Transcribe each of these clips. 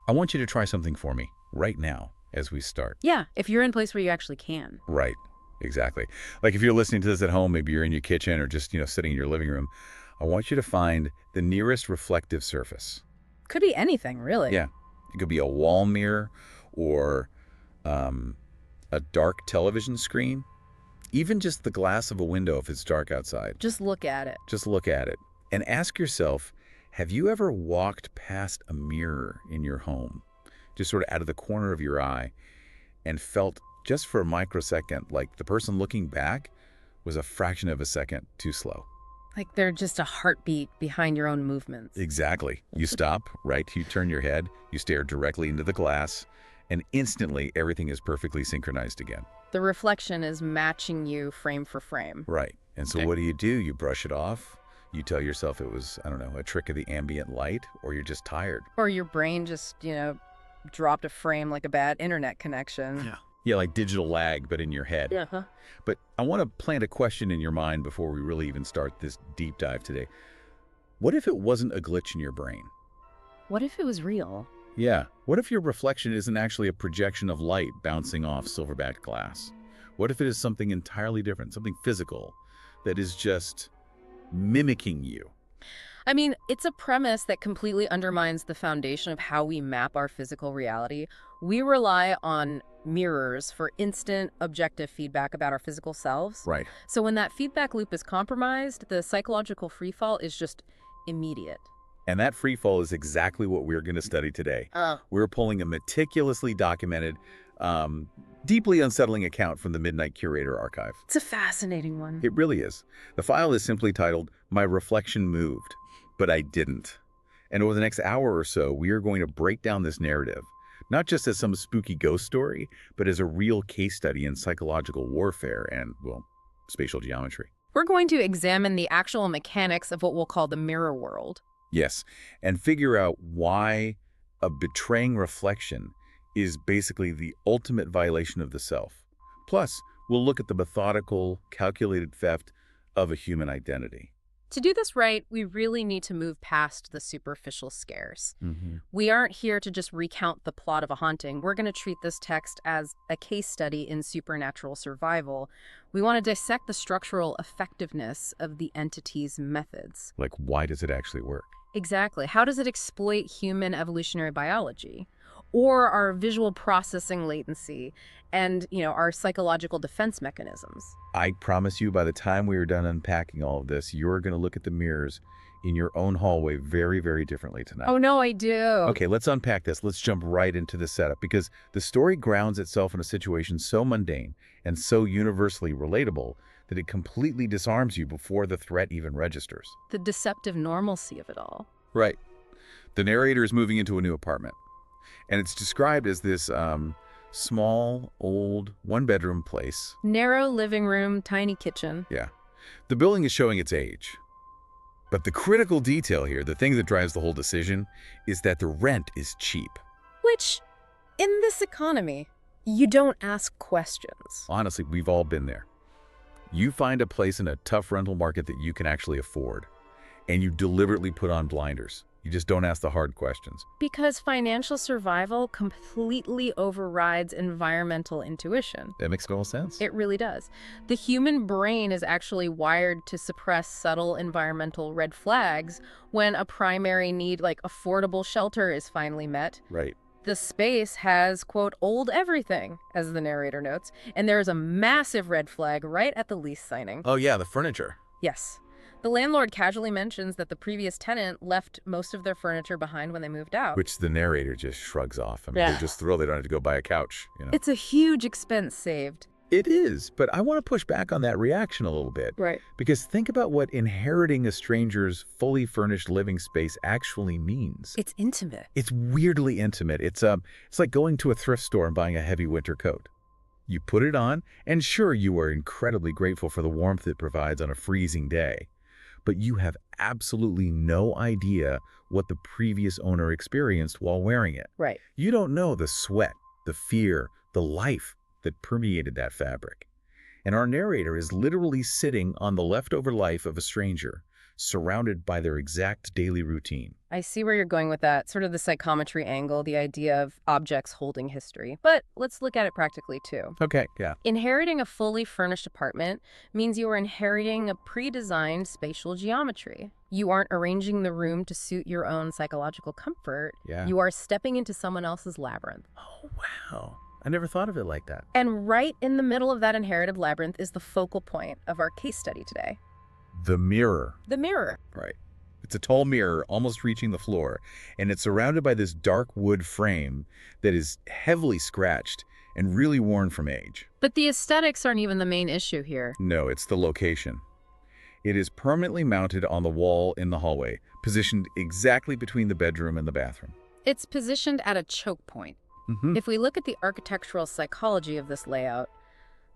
I want you to try something for me right now as we start. Yeah, if you're in a place where you actually can. Right. Exactly. Like if you're listening to this at home, maybe you're in your kitchen or just, sitting in your living room, I want you to find the nearest reflective surface. Could be anything, really. Yeah. It could be a wall mirror or um, a dark television screen, even just the glass of a window if it's dark outside. Just look at it. Just look at it and ask yourself, have you ever walked past a mirror in your home, just sort of out of the corner of your eye, and felt just for a microsecond like the person looking back was a fraction of a second too slow? Like they're just a heartbeat behind your own movements. Exactly. You stop, right? You turn your head, you stare directly into the glass, and instantly everything is perfectly synchronized again. The reflection is matching you frame for frame. Right. And so what do? You brush it off. You tell yourself it was, I don't know, a trick of the ambient light, or you're just tired. Or your brain just, dropped a frame like a bad internet connection. Yeah. Yeah, like digital lag, but in your head. Yeah. But I want to plant a question in your mind before we really even start this deep dive today. What if it wasn't a glitch in your brain? What if it was real? Yeah. What if your reflection isn't actually a projection of light bouncing off silver-backed glass? What if it is something entirely different, something physical that is just mimicking you? I mean, it's a premise that completely undermines the foundation of how we map our physical reality. We rely on mirrors for instant, objective feedback about our physical selves. Right. So when that feedback loop is compromised, the psychological freefall is just immediate. And that free fall is exactly what we're going to study today. We're pulling a meticulously documented, deeply unsettling account from the Midnight Curator archive. It's a fascinating one. It really is. The file is simply titled, My Reflection Moved, But I Didn't. And over the next hour or so, we are going to break down this narrative, not just as some spooky ghost story, but as a real case study in psychological warfare and, well, spatial geometry. We're going to examine the actual mechanics of what we'll call the mirror world. Yes, and figure out why a betraying reflection is basically the ultimate violation of the self. Plus, we'll look at the methodical, calculated theft of a human identity. To do this right, we really need to move past the superficial scares. We aren't here to just recount the plot of a haunting. We're going to treat this text as a case study in supernatural survival. We want to dissect the structural effectiveness of the entity's methods. Like, why does it actually work? Exactly. How does it exploit human evolutionary biology? Or our visual processing latency and, our psychological defense mechanisms? I promise you, by the time we are done unpacking all of this, you're going to look at the mirrors in your own hallway very, very differently tonight. Oh, no, I do. Okay, let's unpack this. Let's jump right into the setup, because the story grounds itself in a situation so mundane and so universally relatable that it completely disarms you before the threat even registers. The deceptive normalcy of it all. Right. The narrator is moving into a new apartment, and it's described as this small, old, one-bedroom place. Narrow living room, tiny kitchen. Yeah. The building is showing its age. But the critical detail here, the thing that drives the whole decision, is that the rent is cheap. Which, in this economy, you don't ask questions. Honestly, we've all been there. You find a place in a tough rental market that you can actually afford, and you deliberately put on blinders. You just don't ask the hard questions. Because financial survival completely overrides environmental intuition. That makes total sense. It really does. The human brain is actually wired to suppress subtle environmental red flags when a primary need like affordable shelter is finally met. Right. The space has, quote, old everything, as the narrator notes, and there is a massive red flag right at the lease signing. Oh yeah, the furniture. Yes. The landlord casually mentions that the previous tenant left most of their furniture behind when they moved out. Which the narrator just shrugs off. I mean, Yeah. they're just thrilled they don't have to go buy a couch, It's a huge expense saved. It is, but I want to push back on that reaction a little bit. Right. Because think about what inheriting a stranger's fully furnished living space actually means. It's intimate. It's weirdly intimate. It's like going to a thrift store and buying a heavy winter coat. You put it on, and sure, you are incredibly grateful for the warmth it provides on a freezing day. But you have absolutely no idea what the previous owner experienced while wearing it. Right. You don't know the sweat, the fear, the life that permeated that fabric. And our narrator is literally sitting on the leftover life of a stranger, surrounded by their exact daily routine. I see where you're going with that, sort of the psychometry angle, the idea of objects holding history. But let's look at it practically, too. Okay, yeah. Inheriting a fully furnished apartment means you are inheriting a pre-designed spatial geometry. You aren't arranging the room to suit your own psychological comfort. Yeah. You are stepping into someone else's labyrinth. Oh, wow. I never thought of it like that. And right in the middle of that inherited labyrinth is the focal point of our case study today. The mirror. The mirror. Right. It's a tall mirror, almost reaching the floor, and it's surrounded by this dark wood frame that is heavily scratched and really worn from age. But the aesthetics aren't even the main issue here. No, it's the location. It is permanently mounted on the wall in the hallway, positioned exactly between the bedroom and the bathroom. It's positioned at a choke point. If we look at the architectural psychology of this layout,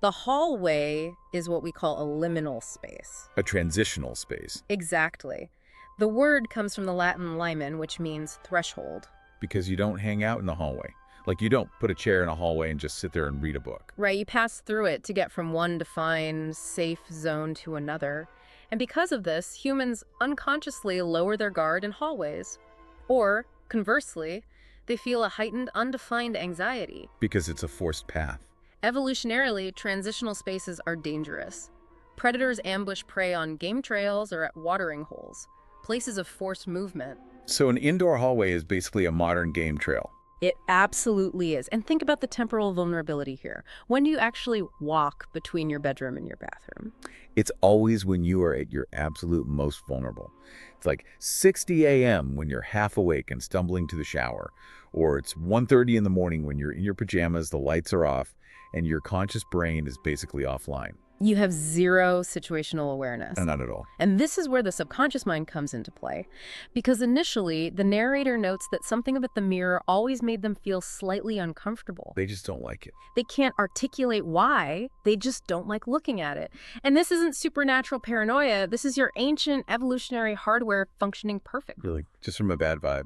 the hallway is what we call a liminal space. A transitional space. Exactly. The word comes from the Latin limen, which means threshold. Because you don't hang out in the hallway. Like, you don't put a chair in a hallway and just sit there and read a book. Right, you pass through it to get from one defined, safe zone to another. And because of this, humans unconsciously lower their guard in hallways. Or, conversely, they feel a heightened, undefined anxiety. Because it's a forced path. Evolutionarily, transitional spaces are dangerous. Predators ambush prey on game trails or at watering holes, places of forced movement. So an indoor hallway is basically a modern game trail. It absolutely is. And think about the temporal vulnerability here. When do you actually walk between your bedroom and your bathroom? It's always when you are at your absolute most vulnerable. It's like 6 a.m. when you're half awake and stumbling to the shower. Or it's 1:30 in the morning when you're in your pajamas, the lights are off, and your conscious brain is basically offline. You have zero situational awareness. Not at all. And this is where the subconscious mind comes into play. Because initially, the narrator notes that something about the mirror always made them feel slightly uncomfortable. They just don't like it. They can't articulate why, they just don't like looking at it. And this isn't supernatural paranoia, this is your ancient evolutionary hardware functioning perfectly. Really, just from a bad vibe.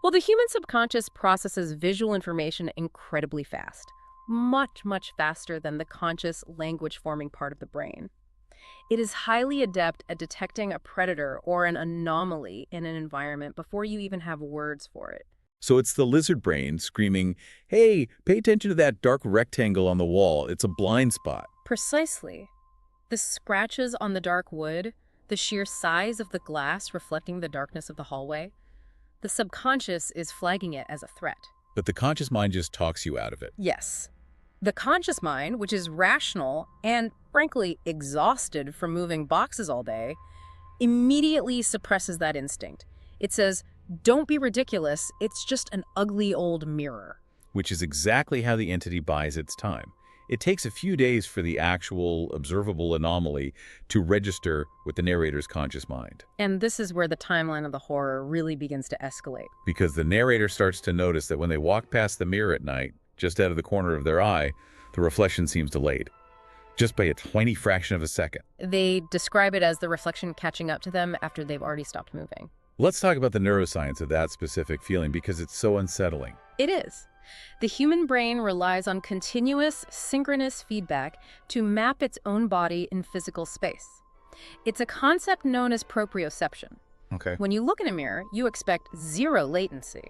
Well, the human subconscious processes visual information incredibly fast. Much, much faster than the conscious language-forming part of the brain. It is highly adept at detecting a predator or an anomaly in an environment before you even have words for it. So it's the lizard brain screaming, hey, pay attention to that dark rectangle on the wall. It's a blind spot. Precisely. The scratches on the dark wood, the sheer size of the glass reflecting the darkness of the hallway, the subconscious is flagging it as a threat. But the conscious mind just talks you out of it. Yes. The conscious mind, which is rational and, frankly, exhausted from moving boxes all day, immediately suppresses that instinct. It says, don't be ridiculous, it's just an ugly old mirror. Which is exactly how the entity buys its time. It takes a few days for the actual observable anomaly to register with the narrator's conscious mind. And this is where the timeline of the horror really begins to escalate. Because the narrator starts to notice that when they walk past the mirror at night, just out of the corner of their eye, the reflection seems delayed, just by a tiny fraction of a second. They describe it as the reflection catching up to them after they've already stopped moving. Let's talk about the neuroscience of that specific feeling because it's so unsettling. It is. The human brain relies on continuous, synchronous feedback to map its own body in physical space. It's a concept known as proprioception. Okay. When you look in a mirror, you expect zero latency.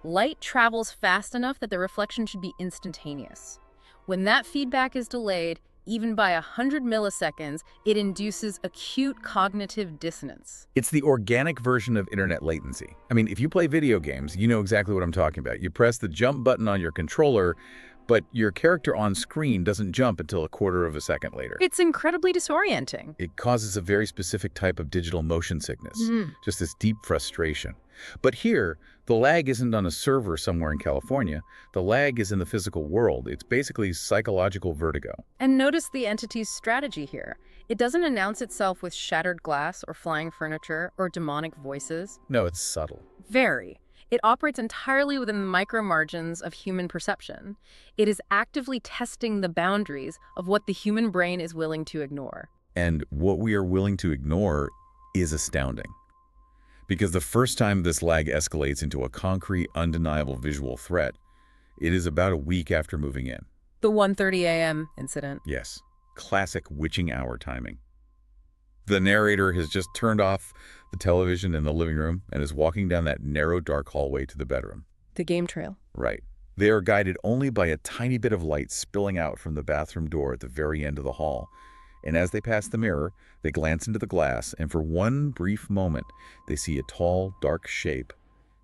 Light travels fast enough that the reflection should be instantaneous. When that feedback is delayed, even by 100 milliseconds, it induces acute cognitive dissonance. It's the organic version of internet latency. I mean, if you play video games, you know exactly what I'm talking about. You press the jump button on your controller, but your character on screen doesn't jump until a quarter of a second later. It's incredibly disorienting. It causes a very specific type of digital motion sickness, just this deep frustration. But here, the lag isn't on a server somewhere in California. The lag is in the physical world. It's basically psychological vertigo. And notice the entity's strategy here. It doesn't announce itself with shattered glass or flying furniture or demonic voices. No, it's subtle. Very. It operates entirely within the micro margins of human perception. It is actively testing the boundaries of what the human brain is willing to ignore. And what we are willing to ignore is astounding. Because the first time this lag escalates into a concrete, undeniable visual threat, it is about a week after moving in. The 1:30 a.m. incident. Yes, classic witching hour timing. The narrator has just turned off the television in the living room and is walking down that narrow, dark hallway to the bedroom. The game trail. Right. They are guided only by a tiny bit of light spilling out from the bathroom door at the very end of the hall. And as they pass the mirror, they glance into the glass, and for one brief moment, they see a tall, dark shape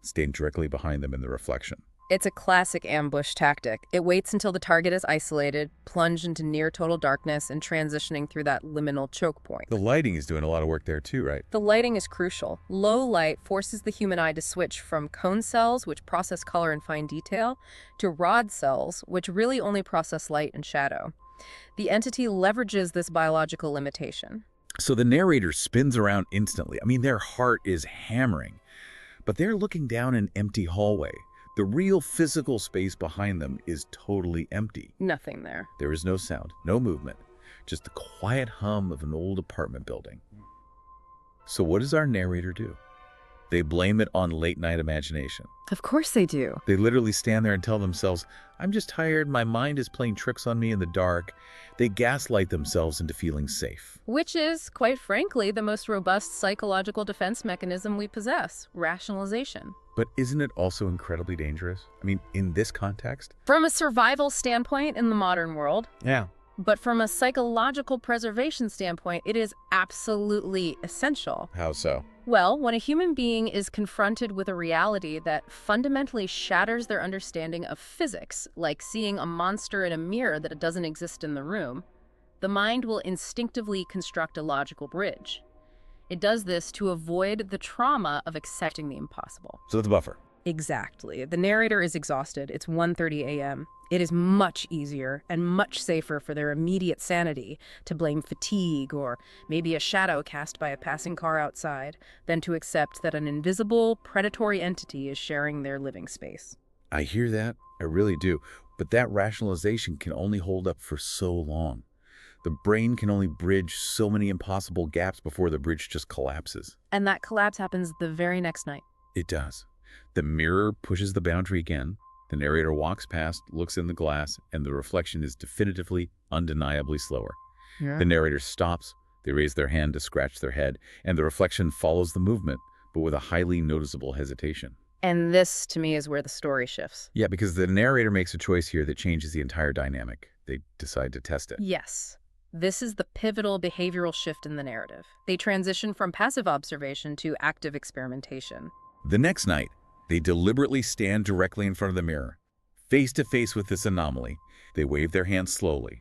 stand directly behind them in the reflection. It's a classic ambush tactic. It waits until the target is isolated, plunged into near total darkness, and transitioning through that liminal choke point. The lighting is doing a lot of work there too, right? The lighting is crucial. Low light forces the human eye to switch from cone cells, which process color and fine detail, to rod cells, which really only process light and shadow. The entity leverages this biological limitation. So the narrator spins around instantly. I mean, their heart is hammering, but they're looking down an empty hallway. The real physical space behind them is totally empty. Nothing there. There is no sound, no movement, just the quiet hum of an old apartment building. So what does our narrator do? They blame it on late-night imagination. Of course they do. They literally stand there and tell themselves, I'm just tired, my mind is playing tricks on me in the dark. They gaslight themselves into feeling safe. Which is, quite frankly, the most robust psychological defense mechanism we possess, rationalization. But isn't it also incredibly dangerous? I mean, in this context? From a survival standpoint in the modern world, Yeah. but from a psychological preservation standpoint, it is absolutely essential. How so? Well, when a human being is confronted with a reality that fundamentally shatters their understanding of physics, like seeing a monster in a mirror that doesn't exist in the room, the mind will instinctively construct a logical bridge. It does this to avoid the trauma of accepting the impossible. So that's a buffer. Exactly. The narrator is exhausted. It's 1:30 a.m. It is much easier and much safer for their immediate sanity to blame fatigue or maybe a shadow cast by a passing car outside than to accept that an invisible, predatory entity is sharing their living space. I hear that. I really do. But that rationalization can only hold up for so long. The brain can only bridge so many impossible gaps before the bridge just collapses. And that collapse happens the very next night. It does. The mirror pushes the boundary again. The narrator walks past, looks in the glass, and the reflection is definitively, undeniably slower. Yeah. The narrator stops, they raise their hand to scratch their head, and the reflection follows the movement, but with a highly noticeable hesitation. And this, to me, is where the story shifts. Yeah, because the narrator makes a choice here that changes the entire dynamic. They decide to test it. Yes. This is the pivotal behavioral shift in the narrative. They transition from passive observation to active experimentation. The next night, they deliberately stand directly in front of the mirror. Face to face with this anomaly, they wave their hands slowly.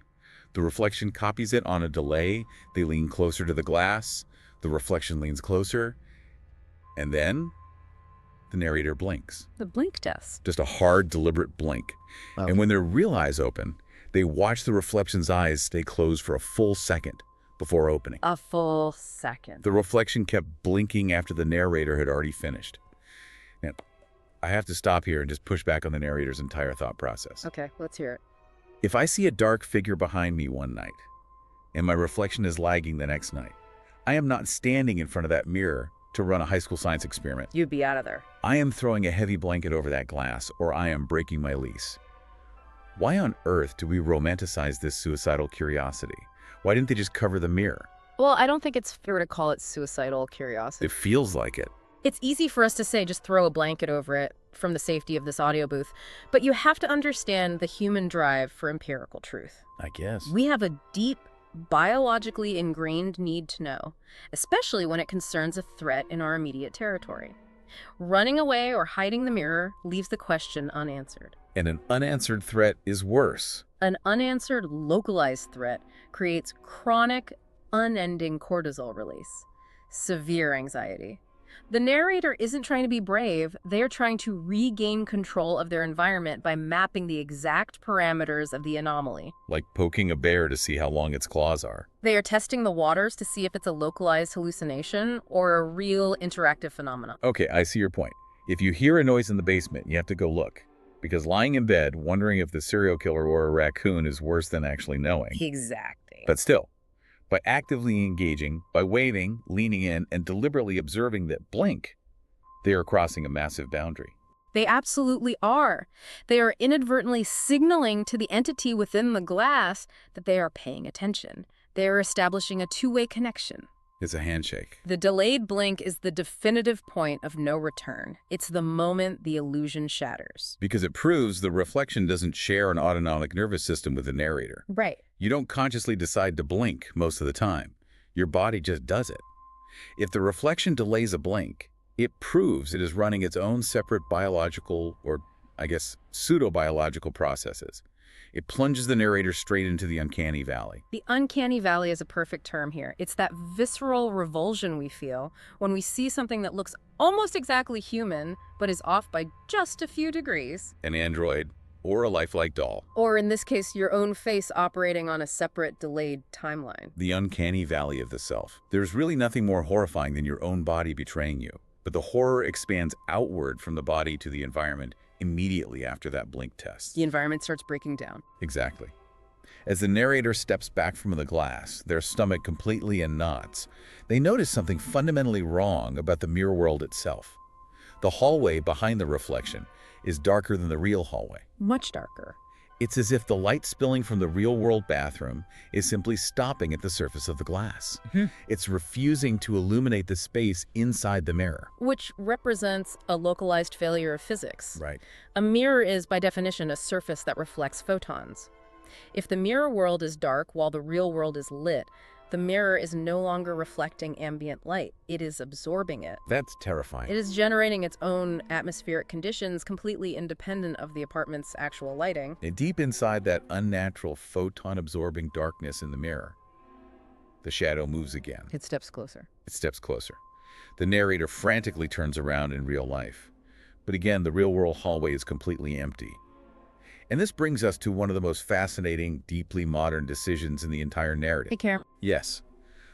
The reflection copies it on a delay. They lean closer to the glass. The reflection leans closer. And then the narrator blinks. The blink test. Just a hard, deliberate blink. Oh. And when their real eyes open, they watch the reflection's eyes stay closed for a full second before opening. A full second. The reflection kept blinking after the narrator had already finished. Now, I have to stop here and just push back on the narrator's entire thought process. Okay, let's hear it. If I see a dark figure behind me one night, and my reflection is lagging the next night, I am not standing in front of that mirror to run a high school science experiment. You'd be out of there. I am throwing a heavy blanket over that glass, or I am breaking my lease. Why on earth do we romanticize this suicidal curiosity? Why didn't they just cover the mirror? Well, I don't think it's fair to call it suicidal curiosity. It feels like it. It's easy for us to say just throw a blanket over it from the safety of this audio booth, but you have to understand the human drive for empirical truth. I guess. We have a deep, biologically ingrained need to know, especially when it concerns a threat in our immediate territory. Running away or hiding the mirror leaves the question unanswered. And an unanswered threat is worse. An unanswered, localized threat creates chronic, unending cortisol release, severe anxiety. The narrator isn't trying to be brave, they are trying to regain control of their environment by mapping the exact parameters of the anomaly. Like poking a bear to see how long its claws are. They are testing the waters to see if it's a localized hallucination or a real interactive phenomenon. Okay, I see your point. If you hear a noise in the basement, you have to go look. Because lying in bed, wondering if the serial killer or a raccoon is worse than actually knowing. Exactly. But still, by actively engaging, by waving, leaning in, and deliberately observing that blink, they are crossing a massive boundary. They absolutely are. They are inadvertently signaling to the entity within the glass that they are paying attention. They are establishing a two-way connection. It's a handshake. The delayed blink is the definitive point of no return. It's the moment the illusion shatters. Because it proves the reflection doesn't share an autonomic nervous system with the narrator. Right. You don't consciously decide to blink most of the time. Your body just does it. If the reflection delays a blink, it proves it is running its own separate biological, or I guess pseudo-biological processes. It plunges the narrator straight into the uncanny valley. The uncanny valley is a perfect term here. It's that visceral revulsion we feel when we see something that looks almost exactly human, but is off by just a few degrees. An android or a lifelike doll. Or in this case, your own face operating on a separate, delayed timeline. The uncanny valley of the self. There's really nothing more horrifying than your own body betraying you. But the horror expands outward from the body to the environment immediately after that blink test. The environment starts breaking down. Exactly. As the narrator steps back from the glass, their stomach completely in knots, they notice something fundamentally wrong about the mirror world itself. The hallway behind the reflection is darker than the real hallway. Much darker. It's as if the light spilling from the real-world bathroom is simply stopping at the surface of the glass. It's refusing to illuminate the space inside the mirror. Which represents a localized failure of physics. Right. A mirror is, by definition, a surface that reflects photons. If the mirror world is dark while the real world is lit, the mirror is no longer reflecting ambient light. It is absorbing it. That's terrifying. It is generating its own atmospheric conditions completely independent of the apartment's actual lighting. And deep inside that unnatural photon-absorbing darkness in the mirror, the shadow moves again. It steps closer. It steps closer. The narrator frantically turns around in real life. But again, the real-world hallway is completely empty. And this brings us to one of the most fascinating, deeply modern decisions in the entire narrative. Hey, Karen. Yes.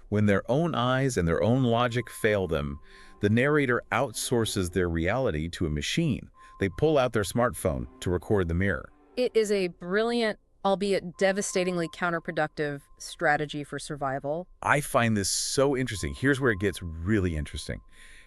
When their own eyes and their own logic fail them, the narrator outsources their reality to a machine. They pull out their smartphone to record the mirror. It is a brilliant, albeit devastatingly counterproductive strategy for survival. I find this so interesting. Here's where it gets really interesting.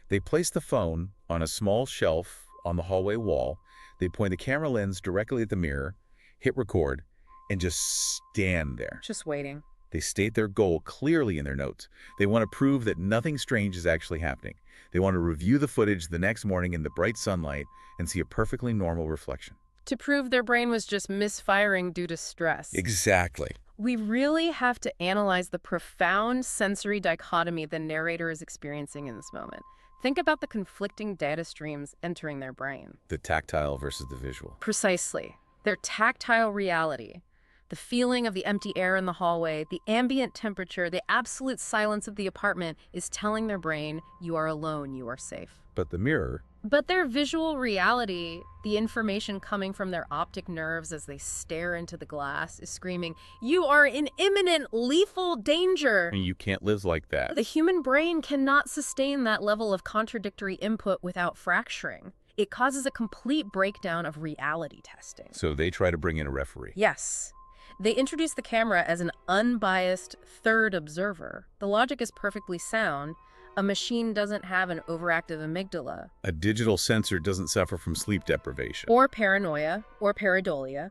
They place the phone on a small shelf on the hallway wall. They point the camera lens directly at the mirror, hit record, and just stand there. Just waiting. They state their goal clearly in their notes. They want to prove that nothing strange is actually happening. They want to review the footage the next morning in the bright sunlight and see a perfectly normal reflection. To prove their brain was just misfiring due to stress. Exactly. We really have to analyze the profound sensory dichotomy the narrator is experiencing in this moment. Think about the conflicting data streams entering their brain. The tactile versus the visual. Precisely. Their tactile reality, the feeling of the empty air in the hallway, the ambient temperature, the absolute silence of the apartment is telling their brain, you are alone, you are safe. But the mirror. But their visual reality, the information coming from their optic nerves as they stare into the glass, is screaming, you are in imminent lethal danger. And you can't live like that. The human brain cannot sustain that level of contradictory input without fracturing. It causes a complete breakdown of reality testing. So they try to bring in a referee. Yes. They introduce the camera as an unbiased third observer. The logic is perfectly sound. A machine doesn't have an overactive amygdala. A digital sensor doesn't suffer from sleep deprivation. Or paranoia, or pareidolia.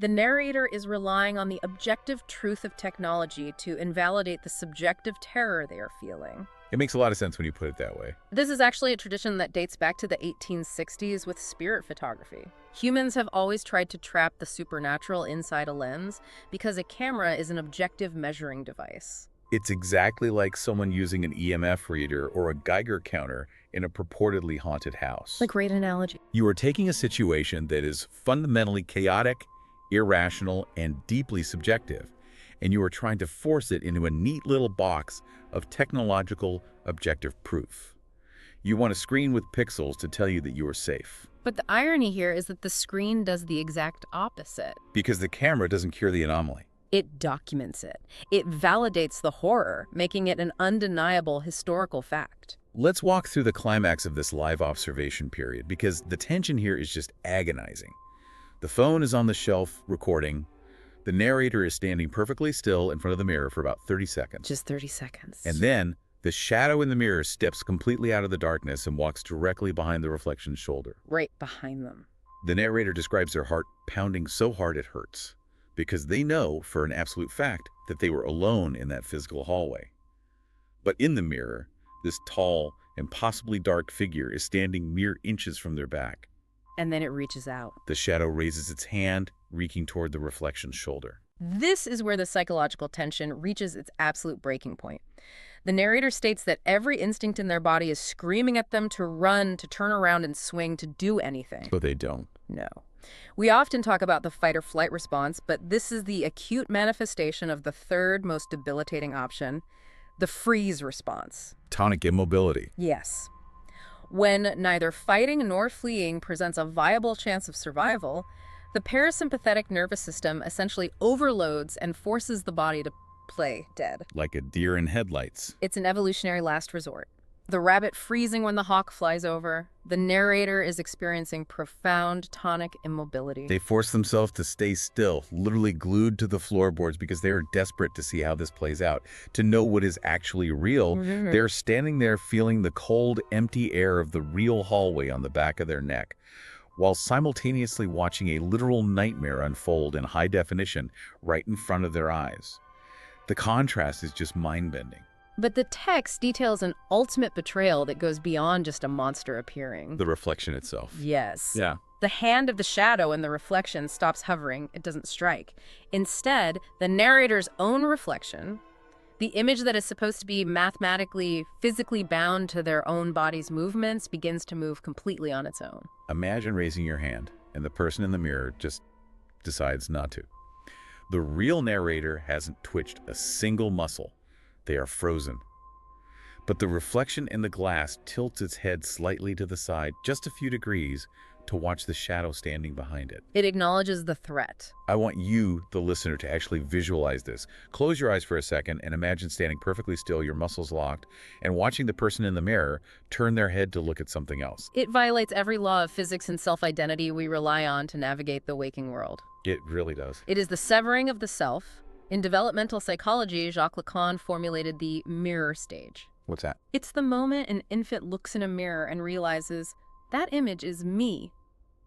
The narrator is relying on the objective truth of technology to invalidate the subjective terror they are feeling. It makes a lot of sense when you put it that way. This is actually a tradition that dates back to the 1860s with spirit photography. Humans have always tried to trap the supernatural inside a lens because a camera is an objective measuring device. It's exactly like someone using an EMF reader or a Geiger counter in a purportedly haunted house. A great analogy. You are taking a situation that is fundamentally chaotic, irrational, and deeply subjective, and you are trying to force it into a neat little box of technological objective proof. You want a screen with pixels to tell you that you are safe. But the irony here is that the screen does the exact opposite. Because the camera doesn't cure the anomaly. It documents it. It validates the horror, making it an undeniable historical fact. Let's walk through the climax of this live observation period, because the tension here is just agonizing. The phone is on the shelf, recording. The narrator is standing perfectly still in front of the mirror for about 30 seconds. Just 30 seconds. And then, the shadow in the mirror steps completely out of the darkness and walks directly behind the reflection's shoulder. Right behind them. The narrator describes their heart pounding so hard it hurts, because they know for an absolute fact that they were alone in that physical hallway. But in the mirror, this tall, impossibly dark figure is standing mere inches from their back. And then it reaches out. The shadow raises its hand, reaching toward the reflection's shoulder. This is where the psychological tension reaches its absolute breaking point. The narrator states that every instinct in their body is screaming at them to run, to turn around and swing, to do anything. But they don't. No. We often talk about the fight or flight response, but this is the acute manifestation of the third most debilitating option, the freeze response. Tonic immobility. Yes. When neither fighting nor fleeing presents a viable chance of survival, the parasympathetic nervous system essentially overloads and forces the body to play dead. Like a deer in headlights. It's an evolutionary last resort. The rabbit freezing when the hawk flies over. The narrator is experiencing profound tonic immobility. They force themselves to stay still, literally glued to the floorboards because they are desperate to see how this plays out, to know what is actually real. They're standing there feeling the cold, empty air of the real hallway on the back of their neck, while simultaneously watching a literal nightmare unfold in high definition right in front of their eyes. The contrast is just mind-bending. But the text details an ultimate betrayal that goes beyond just a monster appearing. The reflection itself. Yes. Yeah. The hand of the shadow in the reflection stops hovering. It doesn't strike. Instead, the narrator's own reflection, the image that is supposed to be mathematically, physically bound to their own body's movements, begins to move completely on its own. Imagine raising your hand, and the person in the mirror just decides not to. The real narrator hasn't twitched a single muscle. They are frozen. But the reflection in the glass tilts its head slightly to the side, just a few degrees, to watch the shadow standing behind it. It acknowledges the threat. I want you, the listener, to actually visualize this. Close your eyes for a second and imagine standing perfectly still, your muscles locked, and watching the person in the mirror turn their head to look at something else. It violates every law of physics and self-identity we rely on to navigate the waking world. It really does. It is the severing of the self. In developmental psychology, Jacques Lacan formulated the mirror stage. What's that? It's the moment an infant looks in a mirror and realizes, that image is me.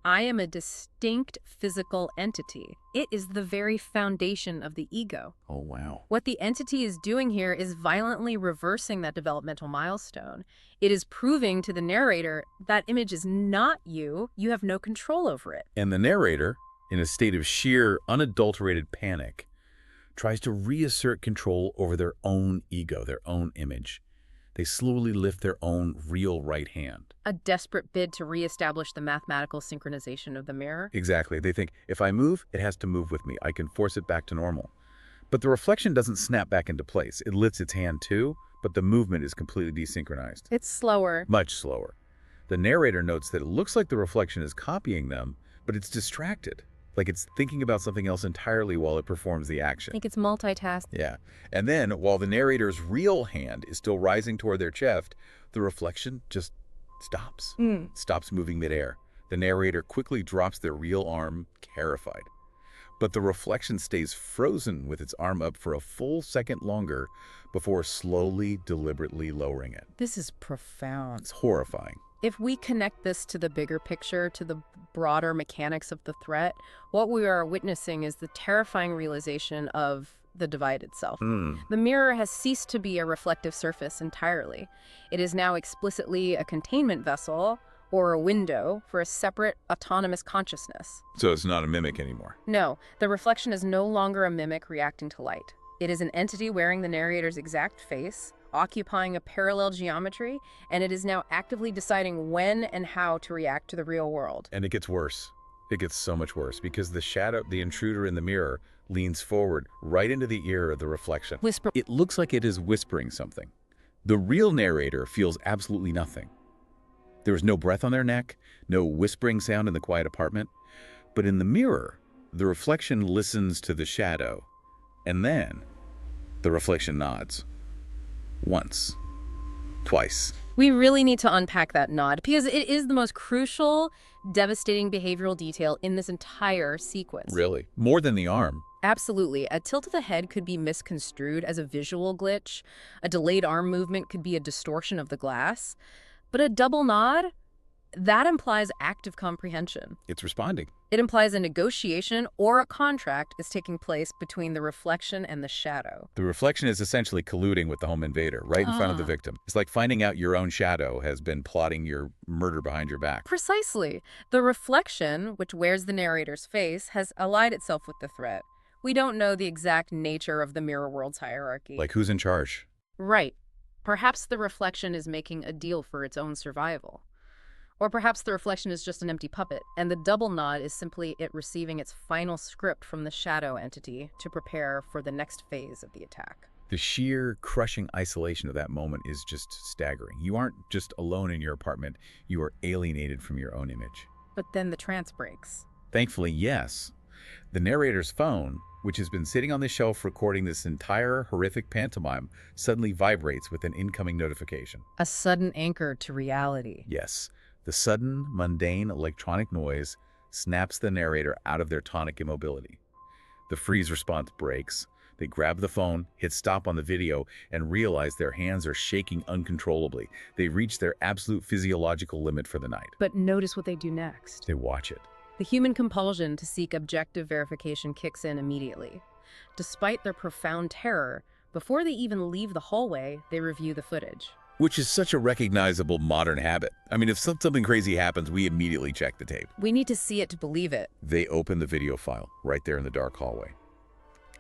I am a distinct physical entity. It is the very foundation of the ego. Oh, wow. What the entity is doing here is violently reversing that developmental milestone. It is proving to the narrator that image is not you. You have no control over it. And the narrator, in a state of sheer, unadulterated panic, tries to reassert control over their own ego, their own image. They slowly lift their own real right hand. A desperate bid to reestablish the mathematical synchronization of the mirror. Exactly. They think, if I move, it has to move with me. I can force it back to normal. But the reflection doesn't snap back into place. It lifts its hand too, but the movement is completely desynchronized. It's slower. Much slower. The narrator notes that it looks like the reflection is copying them, but it's distracted. Like it's thinking about something else entirely while it performs the I action. think it's multitasking. Yeah. And then, while the narrator's real hand is still rising toward their chest, the reflection just stops. Stops moving midair. The narrator quickly drops their real arm, terrified. But the reflection stays frozen with its arm up for a full second longer before slowly, deliberately lowering it. This is profound. It's horrifying. If we connect this to the bigger picture, to the broader mechanics of the threat, what we are witnessing is the terrifying realization of the divide itself. The mirror has ceased to be a reflective surface entirely. It is now explicitly a containment vessel or a window for a separate, autonomous consciousness. So it's not a mimic anymore. No, the reflection is no longer a mimic reacting to light. It is an entity wearing the narrator's exact face, occupying a parallel geometry, and it is now actively deciding when and how to react to the real world. And it gets worse. It gets so much worse because the shadow, the intruder in the mirror, leans forward right into the ear of the reflection. Whisper. It looks like it is whispering something. The real narrator feels absolutely nothing. There is no breath on their neck, no whispering sound in the quiet apartment. But in the mirror, the reflection listens to the shadow, and then the reflection nods. Once. Twice. We really need to unpack that nod because it is the most crucial, devastating behavioral detail in this entire sequence. Really? More than the arm. Absolutely. A tilt of the head could be misconstrued as a visual glitch. A delayed arm movement could be a distortion of the glass. But a double nod? That implies active comprehension. It's responding. It implies a negotiation or a contract is taking place between the reflection and the shadow. The reflection is essentially colluding with the home invader right in front of the victim. It's like finding out your own shadow has been plotting your murder behind your back. Precisely. The reflection, which wears the narrator's face, has allied itself with the threat. We don't know the exact nature of the mirror world's hierarchy. Like who's in charge? Right. Perhaps the reflection is making a deal for its own survival. Or perhaps the reflection is just an empty puppet, and the double nod is simply it receiving its final script from the shadow entity to prepare for the next phase of the attack. The sheer, crushing isolation of that moment is just staggering. You aren't just alone in your apartment, you are alienated from your own image. But then the trance breaks. Thankfully, yes. The narrator's phone, which has been sitting on the shelf recording this entire horrific pantomime, suddenly vibrates with an incoming notification. A sudden anchor to reality. Yes. The sudden, mundane electronic noise snaps the narrator out of their tonic immobility. The freeze response breaks. They grab the phone, hit stop on the video, and realize their hands are shaking uncontrollably. They reach their absolute physiological limit for the night. But notice what they do next. They watch it. The human compulsion to seek objective verification kicks in immediately. Despite their profound terror, before they even leave the hallway, they review the footage. Which is such a recognizable modern habit. I mean, if something crazy happens, we immediately check the tape. We need to see it to believe it. They open the video file right there in the dark hallway.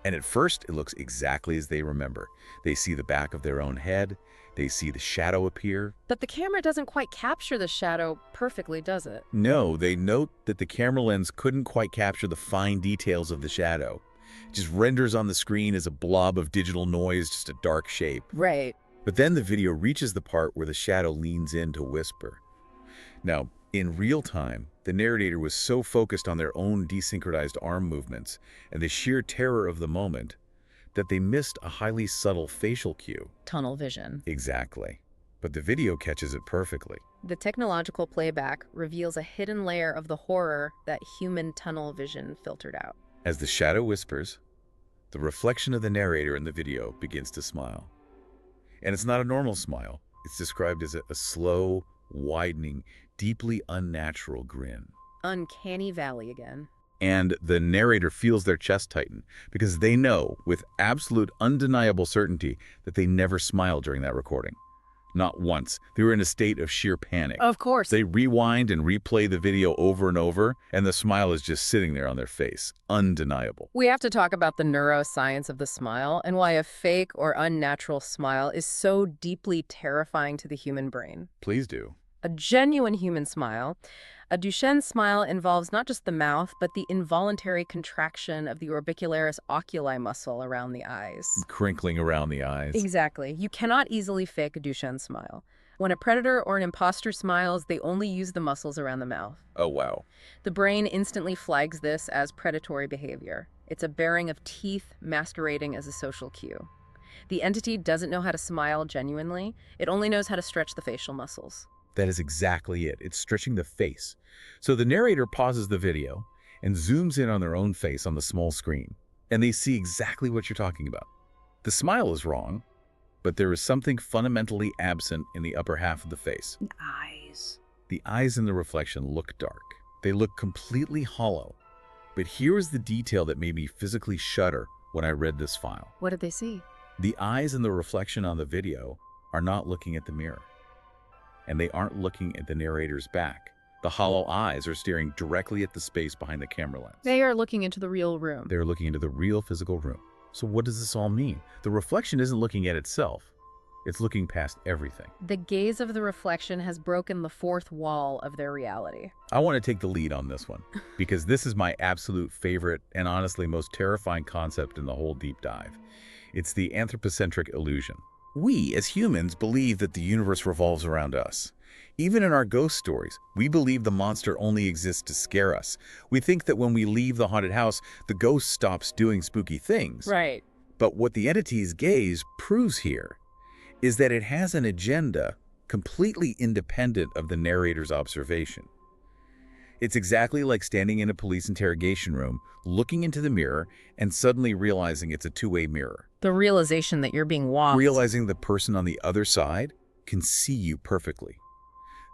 And at first, it looks exactly as they remember. They see the back of their own head. They see the shadow appear. But the camera doesn't quite capture the shadow perfectly, does it? No, they note that the camera lens couldn't quite capture the fine details of the shadow. It just renders on the screen as a blob of digital noise, just a dark shape. Right. But then the video reaches the part where the shadow leans in to whisper. Now, in real time, the narrator was so focused on their own desynchronized arm movements and the sheer terror of the moment that they missed a highly subtle facial cue. Tunnel vision. Exactly. But the video catches it perfectly. The technological playback reveals a hidden layer of the horror that human tunnel vision filtered out. As the shadow whispers, the reflection of the narrator in the video begins to smile. And it's not a normal smile. It's described as a slow, widening, deeply unnatural grin. Uncanny Valley again. And the narrator feels their chest tighten because they know with absolute undeniable certainty that they never smiled during that recording. Not once. They were in a state of sheer panic. Of course. They rewind and replay the video over and over, and the smile is just sitting there on their face. Undeniable. We have to talk about the neuroscience of the smile and why a fake or unnatural smile is so deeply terrifying to the human brain. Please do. A genuine human smile. A Duchenne smile involves not just the mouth, but the involuntary contraction of the orbicularis oculi muscle around the eyes. Crinkling around the eyes. Exactly. You cannot easily fake a Duchenne smile. When a predator or an imposter smiles, they only use the muscles around the mouth. Oh, wow. The brain instantly flags this as predatory behavior. It's a baring of teeth masquerading as a social cue. The entity doesn't know how to smile genuinely. It only knows how to stretch the facial muscles. That is exactly it. It's stretching the face. So the narrator pauses the video and zooms in on their own face on the small screen, and they see exactly what you're talking about. The smile is wrong, but there is something fundamentally absent in the upper half of the face. Eyes. The eyes in the reflection look dark. They look completely hollow. But here is the detail that made me physically shudder when I read this file. What did they see? The eyes in the reflection on the video are not looking at the mirror. And they aren't looking at the narrator's back. The hollow eyes are staring directly at the space behind the camera lens. They are looking into the real room. They're looking into the real physical room. So what does this all mean? The reflection isn't looking at itself. It's looking past everything. The gaze of the reflection has broken the fourth wall of their reality. I want to take the lead on this one because this is my absolute favorite and honestly most terrifying concept in the whole deep dive. It's the anthropocentric illusion. We, as humans, believe that the universe revolves around us. Even in our ghost stories, we believe the monster only exists to scare us. We think that when we leave the haunted house, the ghost stops doing spooky things. Right. But what the entity's gaze proves here is that it has an agenda completely independent of the narrator's observation. It's exactly like standing in a police interrogation room, looking into the mirror, and suddenly realizing it's a two-way mirror. The realization that you're being watched. Realizing the person on the other side can see you perfectly.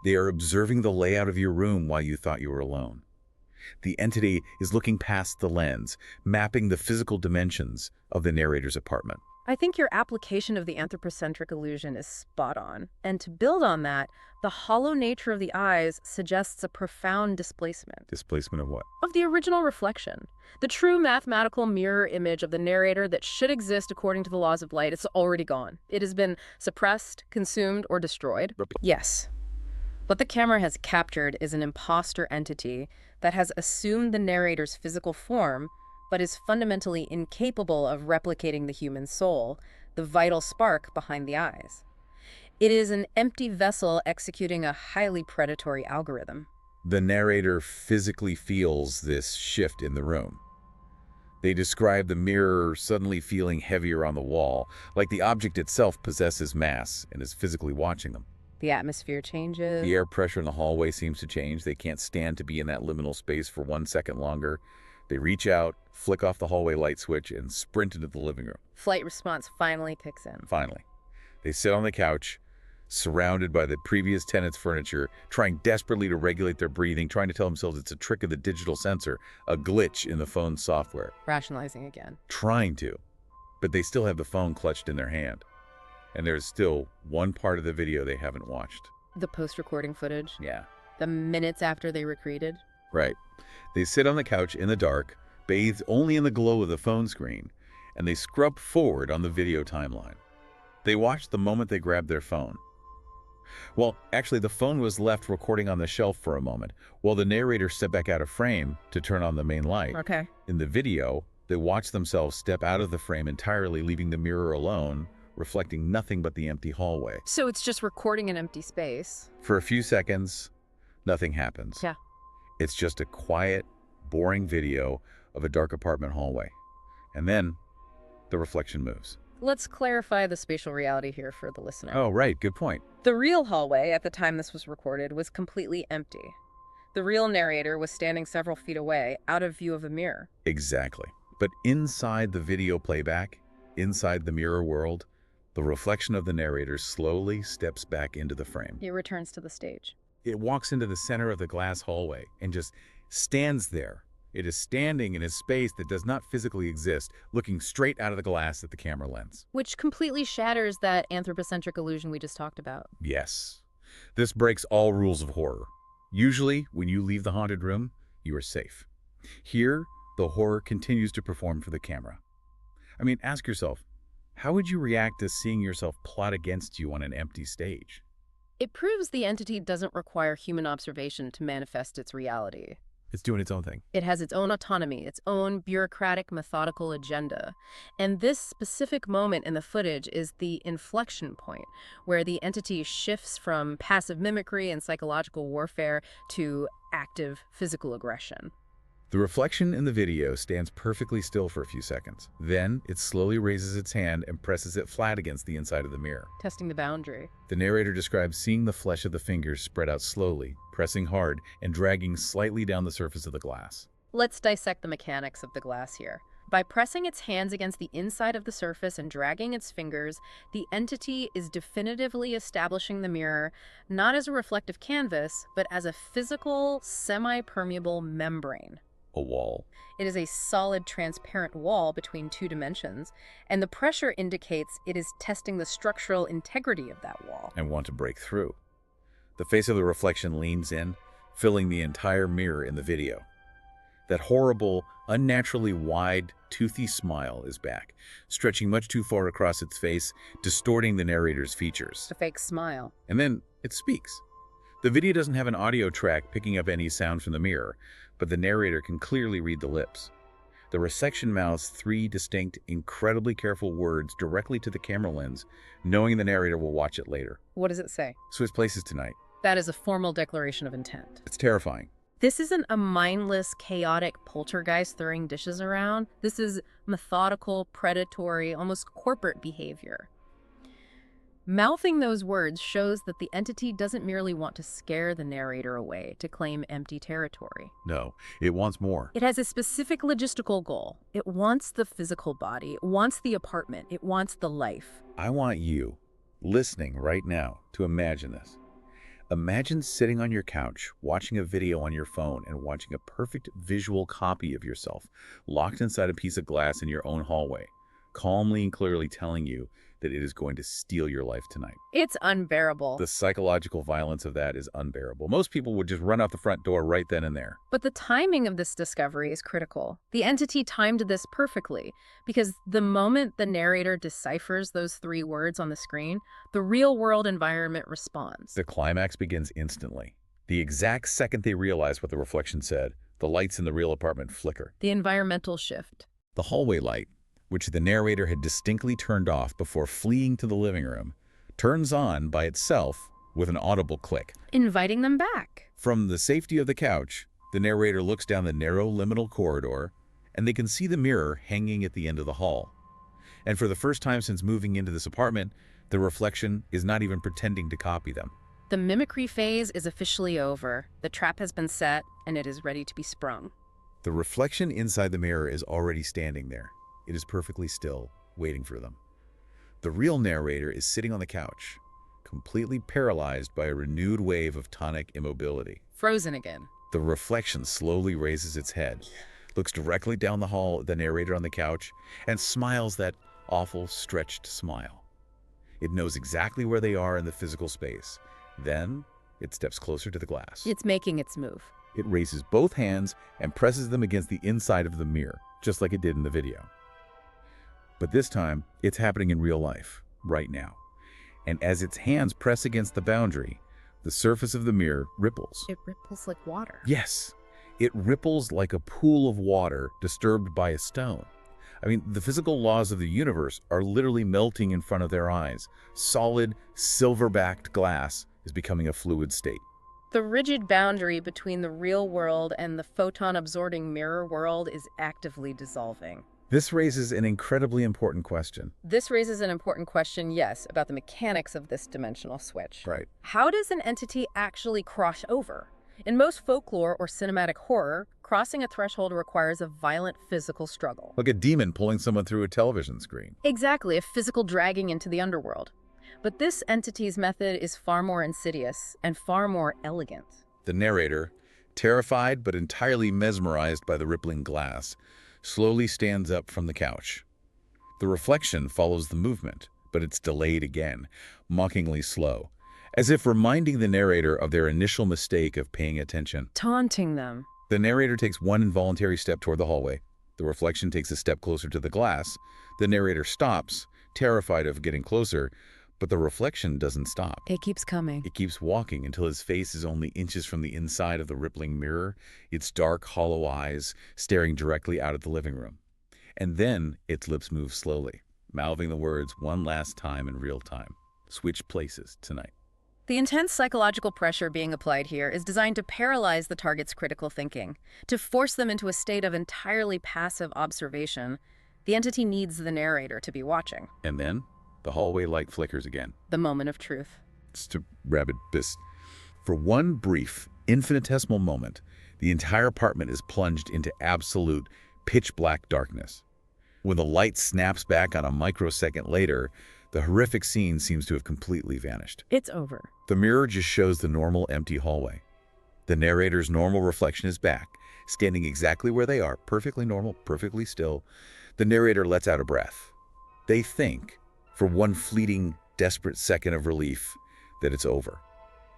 They are observing the layout of your room while you thought you were alone. The entity is looking past the lens, mapping the physical dimensions of the narrator's apartment. I think your application of the anthropocentric illusion is spot on. And to build on that, the hollow nature of the eyes suggests a profound displacement. Displacement of what? Of the original reflection. The true mathematical mirror image of the narrator that should exist according to the laws of light, it's already gone. It has been suppressed, consumed, or destroyed. Yes. What the camera has captured is an imposter entity that has assumed the narrator's physical form, but is fundamentally incapable of replicating the human soul, the vital spark behind the eyes. It is an empty vessel executing a highly predatory algorithm. The narrator physically feels this shift in the room. They describe the mirror suddenly feeling heavier on the wall, like the object itself possesses mass and is physically watching them. The atmosphere changes. The air pressure in the hallway seems to change. They can't stand to be in that liminal space for 1 second longer. They reach out, flick off the hallway light switch, and sprint into the living room. Flight response finally kicks in. Finally. They sit on the couch, surrounded by the previous tenant's furniture, trying desperately to regulate their breathing, trying to tell themselves it's a trick of the digital sensor, a glitch in the phone's software. Rationalizing again. Trying to. But they still have the phone clutched in their hand. And there's still one part of the video they haven't watched. The post-recording footage. Yeah. The minutes after they recreated. Right. They sit on the couch in the dark, bathed only in the glow of the phone screen, and they scrub forward on the video timeline. They watch the moment they grab their phone. Well, actually, the phone was left recording on the shelf for a moment, while the narrator stepped back out of frame to turn on the main light. Okay. In the video, they watch themselves step out of the frame entirely, leaving the mirror alone, reflecting nothing but the empty hallway. So it's just recording an empty space. For a few seconds, nothing happens. Yeah. It's just a quiet, boring video of a dark apartment hallway. And then, the reflection moves. Let's clarify the spatial reality here for the listener. Oh, right. Good point. The real hallway, at the time this was recorded, was completely empty. The real narrator was standing several feet away, out of view of a mirror. Exactly. But inside the video playback, inside the mirror world, the reflection of the narrator slowly steps back into the frame. It returns to the stage. It walks into the center of the glass hallway and just stands there. It is standing in a space that does not physically exist, looking straight out of the glass at the camera lens. Which completely shatters that anthropocentric illusion we just talked about. Yes. This breaks all rules of horror. Usually, when you leave the haunted room, you are safe. Here, the horror continues to perform for the camera. I mean, ask yourself, how would you react to seeing yourself plot against you on an empty stage? It proves the entity doesn't require human observation to manifest its reality. It's doing its own thing. It has its own autonomy, its own bureaucratic, methodical agenda. And this specific moment in the footage is the inflection point, where the entity shifts from passive mimicry and psychological warfare to active physical aggression. The reflection in the video stands perfectly still for a few seconds. Then, it slowly raises its hand and presses it flat against the inside of the mirror. Testing the boundary. The narrator describes seeing the flesh of the fingers spread out slowly, pressing hard, and dragging slightly down the surface of the glass. Let's dissect the mechanics of the glass here. By pressing its hands against the inside of the surface and dragging its fingers, the entity is definitively establishing the mirror not as a reflective canvas, but as a physical, semi-permeable membrane. A wall. It is a solid, transparent wall between two dimensions, and the pressure indicates it is testing the structural integrity of that wall. And want to break through. The face of the reflection leans in, filling the entire mirror in the video. That horrible, unnaturally wide, toothy smile is back, stretching much too far across its face, distorting the narrator's features. A fake smile. And then it speaks. The video doesn't have an audio track picking up any sound from the mirror, but the narrator can clearly read the lips. The resection mouths 3 distinct, incredibly careful words directly to the camera lens, knowing the narrator will watch it later. What does it say? Swiss places tonight. That is a formal declaration of intent. It's terrifying. This isn't a mindless, chaotic poltergeist throwing dishes around. This is methodical, predatory, almost corporate behavior. Mouthing those words shows that the entity doesn't merely want to scare the narrator away to claim empty territory. No, it wants more. It has a specific logistical goal. It wants the physical body. It wants the apartment. It wants the life. I want you, listening right now, to imagine this. Imagine sitting on your couch, watching a video on your phone, and watching a perfect visual copy of yourself, locked inside a piece of glass in your own hallway, calmly and clearly telling you that it is going to steal your life tonight. It's unbearable. The psychological violence of that is unbearable. Most people would just run out the front door right then and there. But the timing of this discovery is critical. The entity timed this perfectly, because the moment the narrator deciphers those 3 words on the screen, the real-world environment responds. The climax begins instantly. The exact second they realize what the reflection said, the lights in the real apartment flicker. The environmental shift. The hallway light, which the narrator had distinctly turned off before fleeing to the living room, turns on by itself with an audible click. Inviting them back. From the safety of the couch, the narrator looks down the narrow liminal corridor, and they can see the mirror hanging at the end of the hall. And for the first time since moving into this apartment, the reflection is not even pretending to copy them. The mimicry phase is officially over. The trap has been set, and it is ready to be sprung. The reflection inside the mirror is already standing there. It is perfectly still, waiting for them. The real narrator is sitting on the couch, completely paralyzed by a renewed wave of tonic immobility. Frozen again. The reflection slowly raises its head, looks directly down the hall at the narrator on the couch, and smiles that awful, stretched smile. It knows exactly where they are in the physical space. Then, it steps closer to the glass. It's making its move. It raises both hands and presses them against the inside of the mirror, just like it did in the video. But this time, it's happening in real life, right now. And as its hands press against the boundary, the surface of the mirror ripples. It ripples like water. Yes, it ripples like a pool of water disturbed by a stone. I mean, the physical laws of the universe are literally melting in front of their eyes. Solid, silver-backed glass is becoming a fluid state. The rigid boundary between the real world and the photon-absorbing mirror world is actively dissolving. This raises an incredibly important question. This raises an important question, yes, about the mechanics of this dimensional switch. Right. How does an entity actually cross over? In most folklore or cinematic horror, crossing a threshold requires a violent physical struggle. Like a demon pulling someone through a television screen. Exactly, a physical dragging into the underworld. But this entity's method is far more insidious and far more elegant. The narrator, terrified but entirely mesmerized by the rippling glass, slowly stands up from the couch. The reflection follows the movement, but it's delayed again, mockingly slow, as if reminding the narrator of their initial mistake of paying attention. Taunting them. The narrator takes one involuntary step toward the hallway. The reflection takes a step closer to the glass. The narrator stops, terrified of getting closer, but the reflection doesn't stop. It keeps coming. It keeps walking until his face is only inches from the inside of the rippling mirror, its dark, hollow eyes staring directly out at the living room. And then its lips move slowly, mouthing the words one last time in real time. Switch places tonight. The intense psychological pressure being applied here is designed to paralyze the target's critical thinking, to force them into a state of entirely passive observation. The entity needs the narrator to be watching. And then the hallway light flickers again. The moment of truth. It's a rabid fist. For one brief, infinitesimal moment, the entire apartment is plunged into absolute pitch-black darkness. When the light snaps back on a microsecond later, the horrific scene seems to have completely vanished. It's over. The mirror just shows the normal empty hallway. The narrator's normal reflection is back, standing exactly where they are, perfectly normal, perfectly still. The narrator lets out a breath. They think, for one fleeting, desperate second of relief, that it's over,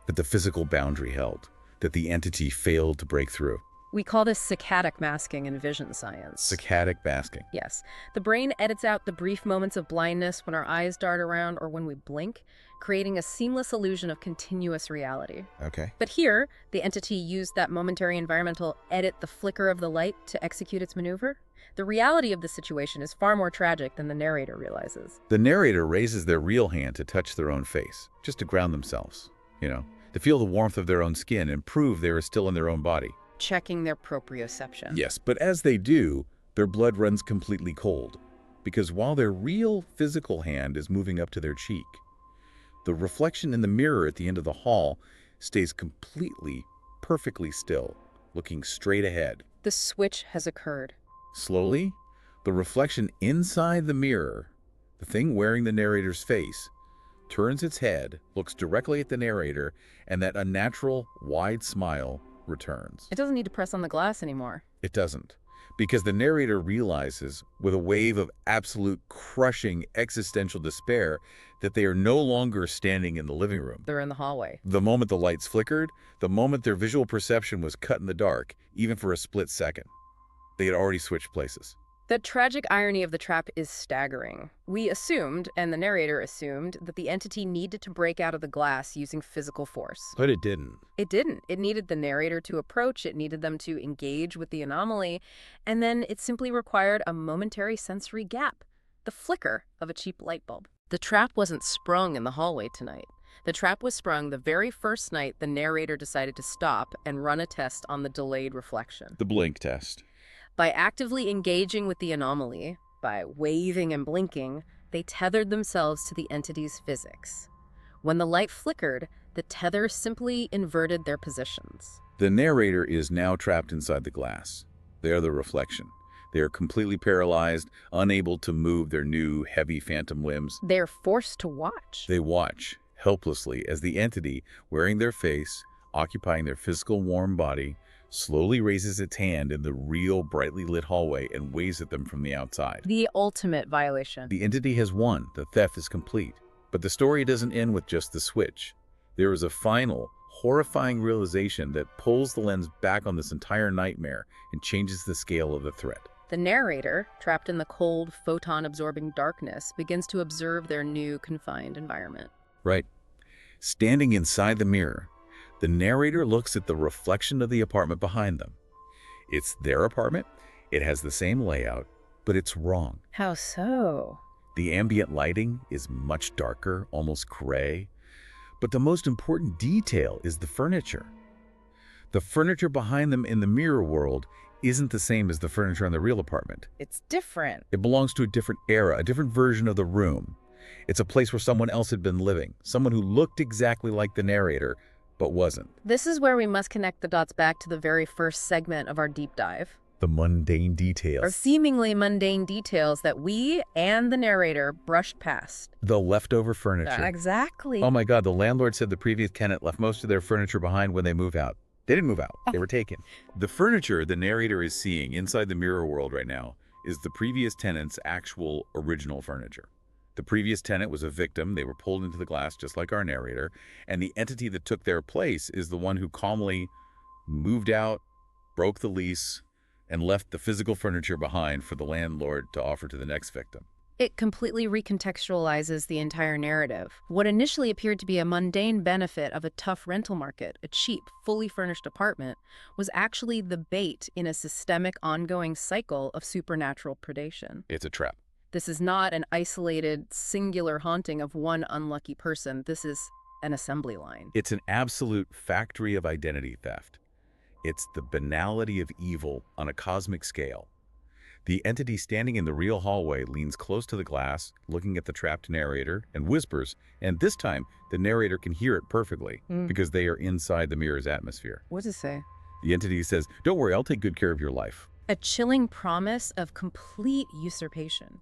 that the physical boundary held, that the entity failed to break through. We call this saccadic masking in vision science. Saccadic masking. Yes. The brain edits out the brief moments of blindness when our eyes dart around or when we blink, creating a seamless illusion of continuous reality. Okay. But here, the entity used that momentary environmental edit the flicker of the light to execute its maneuver. The reality of the situation is far more tragic than the narrator realizes. The narrator raises their real hand to touch their own face, just to ground themselves, to feel the warmth of their own skin and prove they are still in their own body. Checking their proprioception. Yes, but as they do, their blood runs completely cold, because while their real physical hand is moving up to their cheek, the reflection in the mirror at the end of the hall stays completely, perfectly still, looking straight ahead. The switch has occurred. Slowly, the reflection inside the mirror, the thing wearing the narrator's face, turns its head, looks directly at the narrator, and that unnatural, wide smile returns. It doesn't need to press on the glass anymore. It doesn't, because the narrator realizes, with a wave of absolute crushing existential despair, that they are no longer standing in the living room. They're in the hallway. The moment the lights flickered, the moment their visual perception was cut in the dark, even for a split second, they had already switched places. The tragic irony of the trap is staggering. We assumed, and the narrator assumed, that the entity needed to break out of the glass using physical force. But it didn't. It didn't. It needed the narrator to approach, it needed them to engage with the anomaly, and then it simply required a momentary sensory gap, the flicker of a cheap light bulb. The trap wasn't sprung in the hallway tonight. The trap was sprung the very first night the narrator decided to stop and run a test on the delayed reflection. The blink test. By actively engaging with the anomaly, by waving and blinking, they tethered themselves to the entity's physics. When the light flickered, the tether simply inverted their positions. The narrator is now trapped inside the glass. They are the reflection. They are completely paralyzed, unable to move their new, heavy phantom limbs. They're forced to watch. They watch, helplessly, as the entity, wearing their face, occupying their physical warm body, slowly raises its hand in the real brightly lit hallway and waves at them from the outside. The ultimate violation. The entity has won. The theft is complete. But the story doesn't end with just the switch. There is a final, horrifying realization that pulls the lens back on this entire nightmare and changes the scale of the threat. The narrator, trapped in the cold, photon-absorbing darkness, begins to observe their new, confined environment. Right. Standing inside the mirror, the narrator looks at the reflection of the apartment behind them. It's their apartment, it has the same layout, but it's wrong. How so? The ambient lighting is much darker, almost gray. But the most important detail is the furniture. The furniture behind them in the mirror world isn't the same as the furniture in the real apartment. It's different. It belongs to a different era, a different version of the room. It's a place where someone else had been living, someone who looked exactly like the narrator, but wasn't. This is where we must connect the dots back to the very first segment of our deep dive. The mundane Or details. seemingly mundane details that we and the narrator brushed past. The leftover furniture. Exactly. Oh my God, the landlord said the previous tenant left most of their furniture behind when they moved out. They didn't move out. They were taken. The furniture the narrator is seeing inside the mirror world right now is the previous tenant's actual original furniture. The previous tenant was a victim. They were pulled into the glass just like our narrator. And the entity that took their place is the one who calmly moved out, broke the lease, and left the physical furniture behind for the landlord to offer to the next victim. It completely recontextualizes the entire narrative. What initially appeared to be a mundane benefit of a tough rental market, a cheap, fully furnished apartment, was actually the bait in a systemic, ongoing cycle of supernatural predation. It's a trap. This is not an isolated, singular haunting of one unlucky person. This is an assembly line. It's an absolute factory of identity theft. It's the banality of evil on a cosmic scale. The entity standing in the real hallway leans close to the glass, looking at the trapped narrator, and whispers, and this time the narrator can hear it perfectly because they are inside the mirror's atmosphere. What does it say? The entity says, "Don't worry, I'll take good care of your life." A chilling promise of complete usurpation.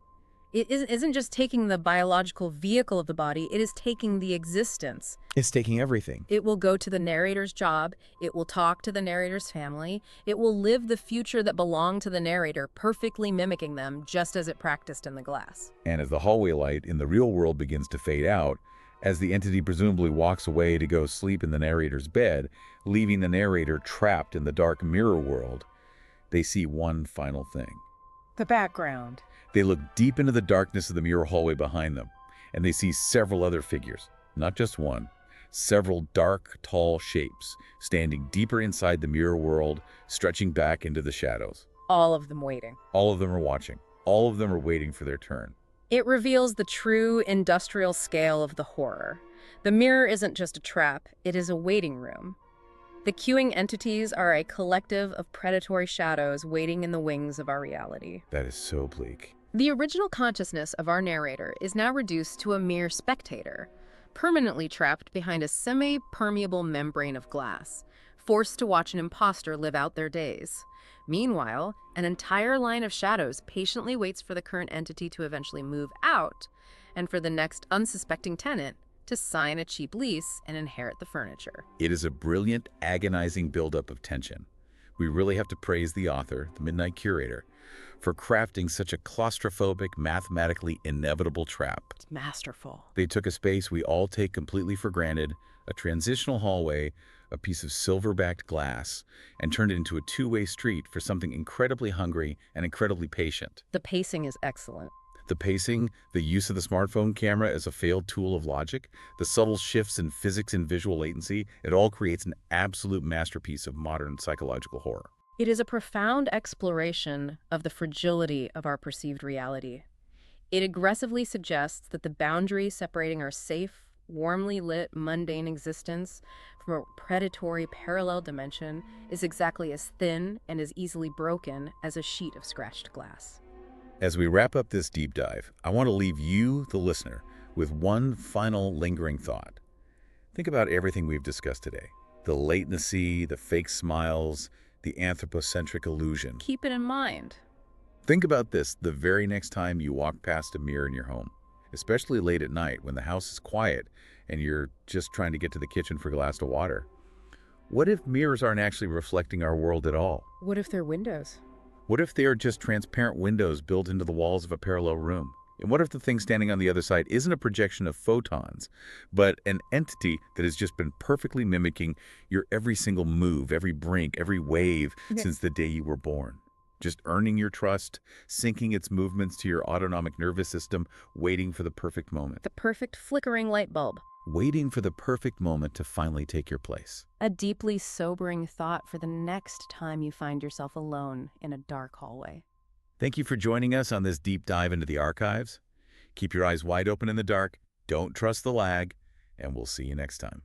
It isn't just taking the biological vehicle of the body, it is taking the existence. It's taking everything. It will go to the narrator's job, it will talk to the narrator's family, it will live the future that belonged to the narrator, perfectly mimicking them just as it practiced in the glass. And as the hallway light in the real world begins to fade out, as the entity presumably walks away to go sleep in the narrator's bed, leaving the narrator trapped in the dark mirror world, they see one final thing. The background. They look deep into the darkness of the mirror hallway behind them, and they see several other figures, not just one, several dark, tall shapes standing deeper inside the mirror world, stretching back into the shadows. All of them waiting. All of them are watching. All of them are waiting for their turn. It reveals the true industrial scale of the horror. The mirror isn't just a trap, it is a waiting room. The queuing entities are a collective of predatory shadows waiting in the wings of our reality. That is so bleak. The original consciousness of our narrator is now reduced to a mere spectator, permanently trapped behind a semi-permeable membrane of glass, forced to watch an imposter live out their days. Meanwhile, an entire line of shadows patiently waits for the current entity to eventually move out, and for the next unsuspecting tenant to sign a cheap lease and inherit the furniture. It is a brilliant, agonizing buildup of tension. We really have to praise the author, the Midnight Curator, for crafting such a claustrophobic, mathematically inevitable trap. It's masterful. They took a space we all take completely for granted, a transitional hallway, a piece of silver-backed glass, and turned it into a two-way street for something incredibly hungry and incredibly patient. The pacing is excellent. The pacing, the use of the smartphone camera as a failed tool of logic, the subtle shifts in physics and visual latency, it all creates an absolute masterpiece of modern psychological horror. It is a profound exploration of the fragility of our perceived reality. It aggressively suggests that the boundary separating our safe, warmly lit, mundane existence from a predatory parallel dimension is exactly as thin and as easily broken as a sheet of scratched glass. As we wrap up this deep dive, I want to leave you, the listener, with one final lingering thought. Think about everything we've discussed today. The latency, the fake smiles, the anthropocentric illusion. Keep it in mind. Think about this the very next time you walk past a mirror in your home, especially late at night when the house is quiet and you're just trying to get to the kitchen for a glass of water. What if mirrors aren't actually reflecting our world at all? What if they're windows? What if they are just transparent windows built into the walls of a parallel room? And what if the thing standing on the other side isn't a projection of photons, but an entity that has just been perfectly mimicking your every single move, every brink, every wave since the day you were born? Just earning your trust, syncing its movements to your autonomic nervous system, waiting for the perfect moment. The perfect flickering light bulb. Waiting for the perfect moment to finally take your place. A deeply sobering thought for the next time you find yourself alone in a dark hallway. Thank you for joining us on this deep dive into the archives. Keep your eyes wide open in the dark, don't trust the lag, and we'll see you next time.